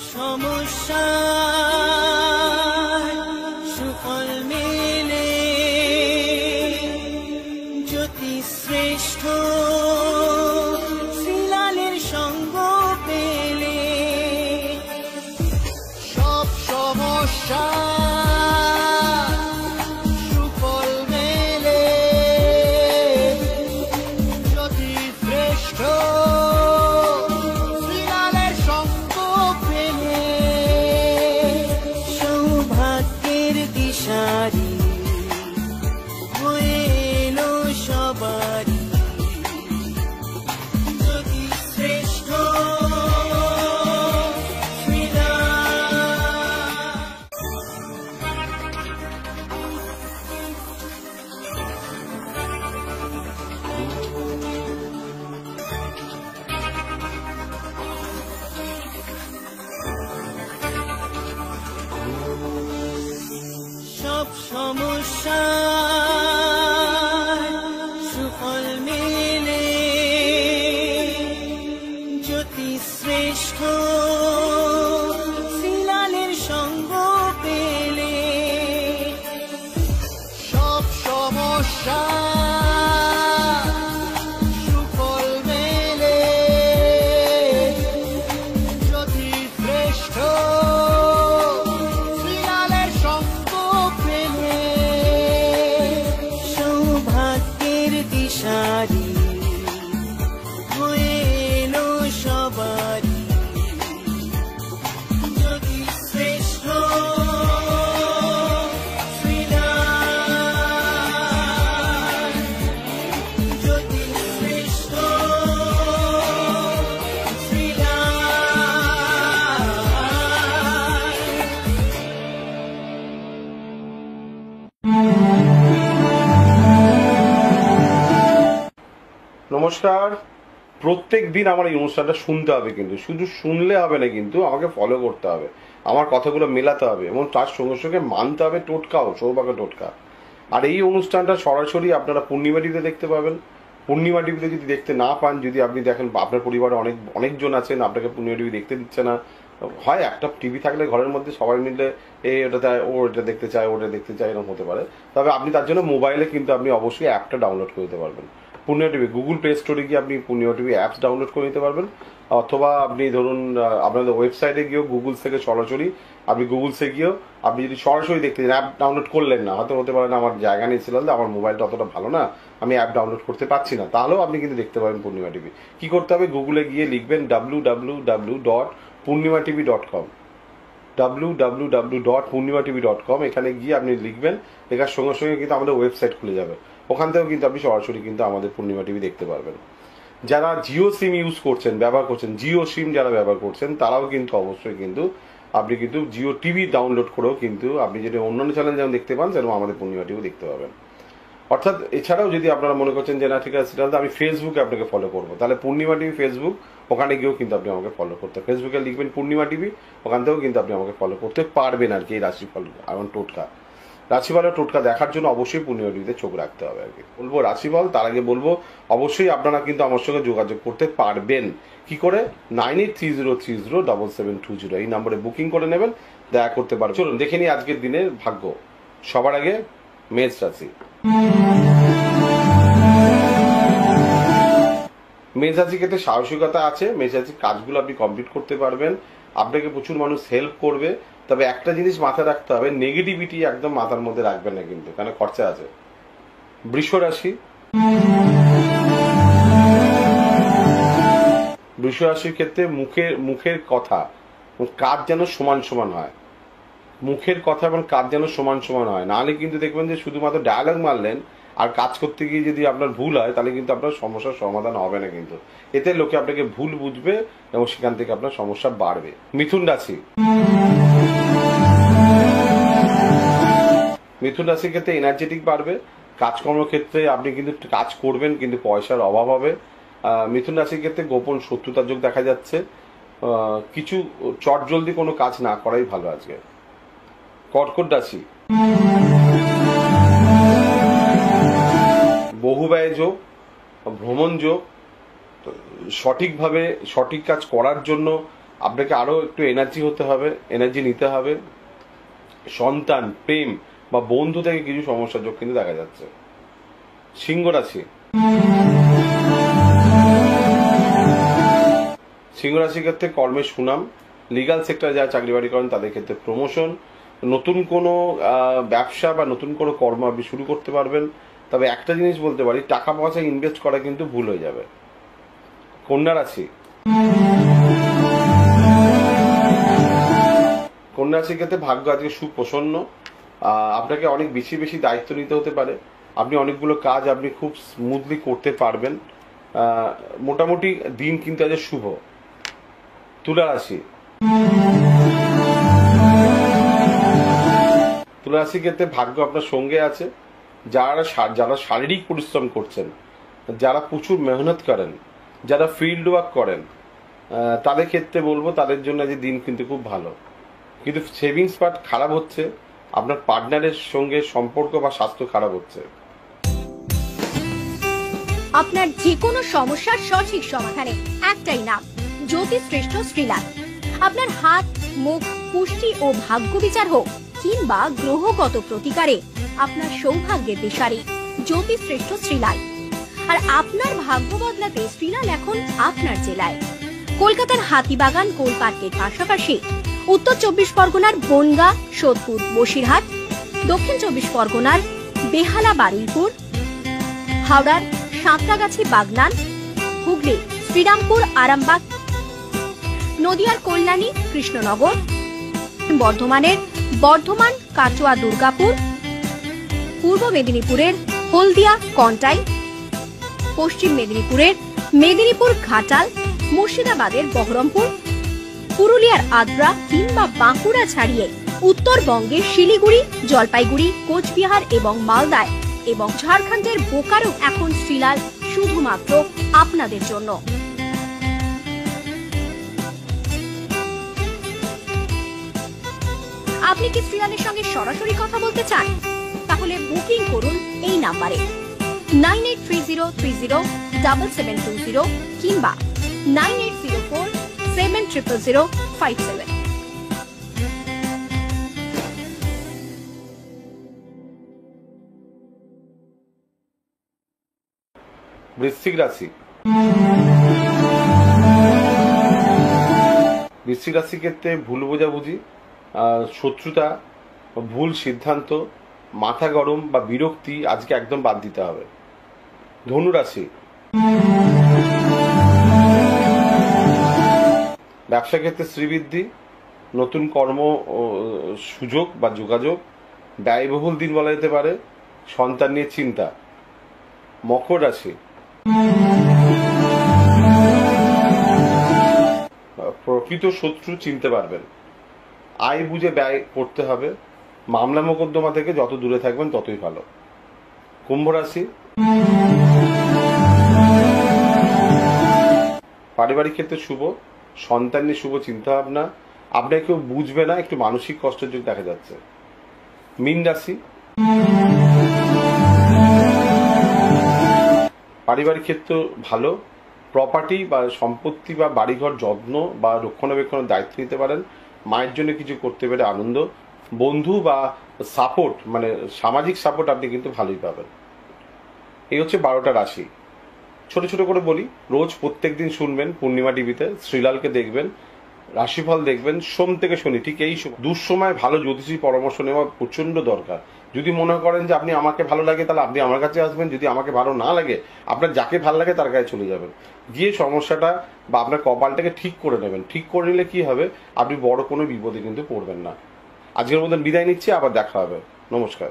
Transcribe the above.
সমস্যা সুফল মেলে জ্যোতি শ্রেষ্ঠ শ্রীলালের সঙ্গ পেলে সব সমস্যা সুফল মেলে জ্যোতি শ্রেষ্ঠ শ্রীলালের সঙ্গ পেলে সৌভাগ্যের দিশারি হয়ে এলো সবারই জ্যোতি শ্রেষ্ঠ সব সমস্যা সুফল মেলে জ্যোতি শ্রেষ্ঠ শ্রীলালের সঙ্গ পেলে সব সমস্যা সুফল মেলে জ্যোতি শ্রেষ্ঠ শ্রীলালের সঙ্গ পেলে সৌভাগ্যের দিশারি হয়ে এলো সবারই জ্যোতি শ্রেষ্ঠ শ্রীলাল জ্যোতি শ্রেষ্ঠ নমস্কার। প্রত্যেক দিন আমার এই অনুষ্ঠানটা শুনতে হবে, কিন্তু শুধু শুনলে হবে না, কিন্তু আমাকে ফলো করতে হবে, আমার কথাগুলো মেলাতে হবে এবং তার সঙ্গে সঙ্গে মানতে হবে টোটকাও, সৌভাগ্য টোটকা। আর এই অনুষ্ঠানটা সরাসরি আপনারা পূর্ণিমা টিভিতে দেখতে পাবেন। পূর্ণিমা টিভিতে যদি দেখতে না পান, যদি আপনি দেখেন আপনার পরিবারে অনেকজন আছেন, আপনাকে পূর্ণিমা টিভি দেখতে দিচ্ছে না, হয় একটা টিভি থাকলে ঘরের মধ্যে সবাই মিলে ও এটা দেখতে চায়, ওটা দেখতে চায়, এরকম হতে পারে। তবে আপনি তার জন্য মোবাইলে কিন্তু আপনি অবশ্যই অ্যাপটা ডাউনলোড করে দিতে পারবেন। পূর্ণিমা টিভি গুগল প্লে স্টোরে গিয়ে আপনি পূর্ণিমা টিভি অ্যাপস ডাউনলোড করে নিতে পারবেন, অথবা আপনি ধরুন আপনাদের ওয়েবসাইটে গিয়েও গুগল থেকে সরাসরি আপনি গুগলসে গিয়েও আপনি যদি সরাসরি দেখতে চান, অ্যাপ ডাউনলোড করলেন না, হয়তো হতে পারে না আমার জায়গা নেই ছিল, আমার মোবাইলটা অতটা ভালো না, আমি অ্যাপ ডাউনলোড করতে পারছি না, তাহলেও আপনি কিন্তু দেখতে পাবেন পূর্ণিমা টিভি। কি করতে হবে? গুগলে গিয়ে লিখবেন www.purnima.tv.com www.purnima.tv.com। এখানে গিয়ে আপনি লিখবেন, লেখার সঙ্গে সঙ্গে কিন্তু আমাদের ওয়েবসাইট খুলে যাবে, ওখান থেকেও কিন্তু আপনি সরাসরি কিন্তু আমাদের পূর্ণিমা টিভি দেখতে পারবেন। যারা জিও সিম ইউজ করছেন, ব্যবহার করছেন, জিও সিম যারা ব্যবহার করছেন, তারাও কিন্তু অবশ্যই কিন্তু আপনি কিন্তু জিও টিভি ডাউনলোড করেও কিন্তু আপনি যদি অন্যান্য চ্যানেল যেমন দেখতে পান, সেরকম আমাদের পূর্ণিমা টিভি দেখতে পাবেন। অর্থাৎ এছাড়াও যদি আপনারা মনে করছেন যে না ঠিক আছে, সেটা আমি ফেসবুকে আপনাকে ফলো করবো, তাহলে পূর্ণিমা টিভি ফেসবুক, ওখানে গিয়েও কিন্তু আপনি আমাকে ফলো করতে, ফেসবুকে লিখবেন পূর্ণিমা টিভি, ওখান থেকেও কিন্তু আপনি আমাকে ফলো করতে পারবেন আর কি। এই রাশিফল এবং টোটকা, রাশিফলের টোটকা দেখার জন্য অবশ্যই পূর্ণিমা টিভিতে চোখ রাখতে হবে আর কি। বলবো রাশিফল, তার আগে বলবো অবশ্যই আপনারা কিন্তু আমার সঙ্গে যোগাযোগ করতে পারবেন। কি করে? 9830307720 এই নম্বরে বুকিং করে নেবেন, দেখা করতে পারবেন। চলুন দেখে নিই আজকের দিনের ভাগ্য। সবার আগে মেষ রাশি। মেষ রাশির ক্ষেত্রে সাহসিকতা আছে, মেষ রাশির কাজগুলো আপনি কমপ্লিট করতে পারবেন, আপনাকে প্রচুর মানুষ হেল্প করবে। তবে একটা জিনিস মাথায় রাখতে হবে, নেগেটিভিটি একদম মাথার মধ্যে রাখবেন না কিন্তু, কারণ খরচা আছে। বৃষ রাশি। বৃষ রাশির ক্ষেত্রে মুখের কথা কাজ যেন সমান সমান হয়, মুখের কথা এবং কাজ যেন সমান সমান হয়, নাহলে কিন্তু দেখবেন যে শুধুমাত্র ডায়ালগ মারলেন আর কাজ করতে গিয়ে যদি আপনার ভুল হয়, তাহলে কিন্তু আপনার সমস্যার সমাধান হবে না কিন্তু, এতে লোকে আপনাকে ভুল বুঝবে এবং সেখান থেকে আপনার সমস্যা বাড়বে। মিথুন রাশি। মিথুন রাশির ক্ষেত্রে এনার্জেটিক বাড়বে, কাজকর্ম ক্ষেত্রে আপনি কিন্তু কাজ করবেন কিন্তু পয়সার অভাব হবে। মিথুন রাশির ক্ষেত্রে গোপন শত্রুতার যোগ দেখা যাচ্ছে, কিছু চটজলদি কোনো কাজ না করাই ভালো আজকে। কর্কট রাশি। বহু ব্যয় যোগ, ভ্রমণ যোগ, সঠিকভাবে সঠিক কাজ করার জন্য আপনাকে আরো একটু এনার্জি হতে হবে, এনার্জি নিতে হবে। সন্তান, প্রেম বা বন্ধু থেকে কিছু সমস্যার যোগ কিন্তু দেখা যাচ্ছে। সিংহ রাশি, সিংহ রাশির ক্ষেত্রে কর্মের সুনাম, লিগাল সেক্টরে যারা চাকরি বাড়ি করেন তাদের ক্ষেত্রে প্রমোশন, নতুন কোনো ব্যবসা বা নতুন কোনো কর্ম আপনি শুরু করতে পারবেন। তবে একটা জিনিস বলতে পারি, টাকা পয়সা ইনভেস্ট করা কিন্তু ভুল হয়ে যাবে। কন্যা রাশি, কন্যা রাশির ক্ষেত্রে ভাগ্য আজকে সুপ্রসন্ন। আপনাকে অনেক বেশি বেশি দায়িত্ব নিতে হতে পারে। আপনি অনেকগুলো কাজ আপনি খুব স্মুথলি করতে পারবেন। মোটামুটি দিন কিন্তু আজ শুভ। তুলা রাশি, তুলা রাশির ক্ষেত্রে ভাগ্য আপনার সঙ্গে আছে। যারা শারীরিক পরিশ্রম করছেন, যারা প্রচুর মেহনত করেন, যারা ফিল্ড ওয়ার্ক করেন, তাদের ক্ষেত্রে বলবো তাদের জন্য আজ দিন কিন্তু খুব ভালো। কিন্তু সেভিংস পার্ট খারাপ হচ্ছে, আপনার পার্টনারের সঙ্গে সম্পর্ক বা স্বাস্থ্য খারাপ হচ্ছে। আপনার যে কোনো সমস্যার সঠিক সমাধানে একটাই নাম, জ্যোতিষশ্রেষ্ঠ শ্রীলাল। আপনার হাত, মুখ, পুষ্টি ও ভাগ্য বিচার হোক কিংবা গ্রহগত প্রতিকারে আপনার সৌভাগ্যের দিশারি জ্যোতিষশ্রেষ্ঠ শ্রীলাল। আর আপনার ভাগ্য বদলাতে শ্রীলাল এখন আপনার জেলায়। কলকাতার হাতিবাগান কোল পার্কের পাশাপাশি উত্তর 24 পরগনার বনগাঁ, সোদপুর, বসিরহাট, দক্ষিণ 24 পরগনার বেহালা, বারুইপুর, হাওড়ার সাঁতরাগাছি, বাগনান, হুগলি শ্রীরামপুর, আরামবাগ, নদিয়ার কল্যাণী, কৃষ্ণনগর, বর্ধমানের বর্ধমান, কাটোয়া, দুর্গাপুর, পূর্ব মেদিনীপুরের হলদিয়া, কন্টাই, পশ্চিম মেদিনীপুরের মেদিনীপুর, ঘাটাল, মুর্শিদাবাদের বহরমপুর, পুরুলিয়ার আদ্রা কিংবা বাঁকুড়া ছাড়িয়ে উত্তরবঙ্গের শিলিগুড়ি, জলপাইগুড়ি, কোচবিহার এবং মালদায় এবং ঝাড়খণ্ডের বোকারো এখন শ্রীলাল শুধুমাত্র আপনাদের জন্য। আপনি কি শ্রীলালের সঙ্গে সরাসরি কথা বলতে চান? তাহলে বুকিং করুন এই নাম্বারে 9830307720 কিংবা 9804700057। বৃশ্চিক রাশি, বৃশ্চিক রাশির ক্ষেত্রে ভুল বোঝাবুঝি, শত্রুতা, ভুল সিদ্ধান্ত, মাথা গরম বা বিরক্তি আজকে একদম বাদ দিতে হবে। ধনু রাশি, ব্যবসা ক্ষেত্রে শ্রীবৃদ্ধি, নতুন কর্ম সুযোগ বা যোগাযোগ, ব্যয়বহুল দিন বলা যেতে পারে, সন্তান নিয়ে চিন্তা। মকর রাশি, প্রকৃত শত্রু চিনতে পারবেন, আয় বুঝে ব্যয় করতে হবে, মামলা মোকদ্দমা থেকে যত দূরে থাকবেন ততই ভালো। কুম্ভ রাশি, পারিবারিক ক্ষেত্রে শুভ, সন্তান নিয়ে শুভ চিন্তা ভাবনা, আপনাকে কেউ বুঝবে না, একটু মানসিক কষ্টের যোগ দেখা যাচ্ছে। মীন রাশি, পারিবারিক ক্ষেত্র ভালো, প্রপার্টি বা সম্পত্তি বা বাড়িঘর যত্ন বা রক্ষণাবেক্ষণের দায়িত্ব নিতে পারেন, মায়ের জন্য কিছু করতে পেরে আনন্দ, বন্ধু বা সাপোর্ট মানে সামাজিক সাপোর্ট আপনি কিন্তু ভালোই পাবেন। এই হচ্ছে 12টা রাশি। ছোট ছোট করে বলি, রোজ প্রত্যেক দিন শুনবেন পূর্ণিমা টিভিতে, শ্রীলালকে দেখবেন, রাশিফল দেখবেন সোম থেকে শনি, ঠিক এই দুঃসময় ভালো জ্যোতিষী পরামর্শ নেওয়া প্রচন্ড দরকার। যদি মনে করেন যে আপনি আমাকে ভালো লাগে তাহলে আপনি আমার কাছে আসবেন, যদি আমাকে ভালো না লাগে আপনার যাকে ভালো লাগে তার কাছে চলে যাবেন, গিয়ে সমস্যাটা বা আপনার কপালটাকে ঠিক করে নেবেন। ঠিক করে নিলে কি হবে, আপনি বড় কোনো বিপদে কিন্তু পড়বেন না। আজকের মতন বিদায় নিচ্ছি, আবার দেখা হবে। নমস্কার।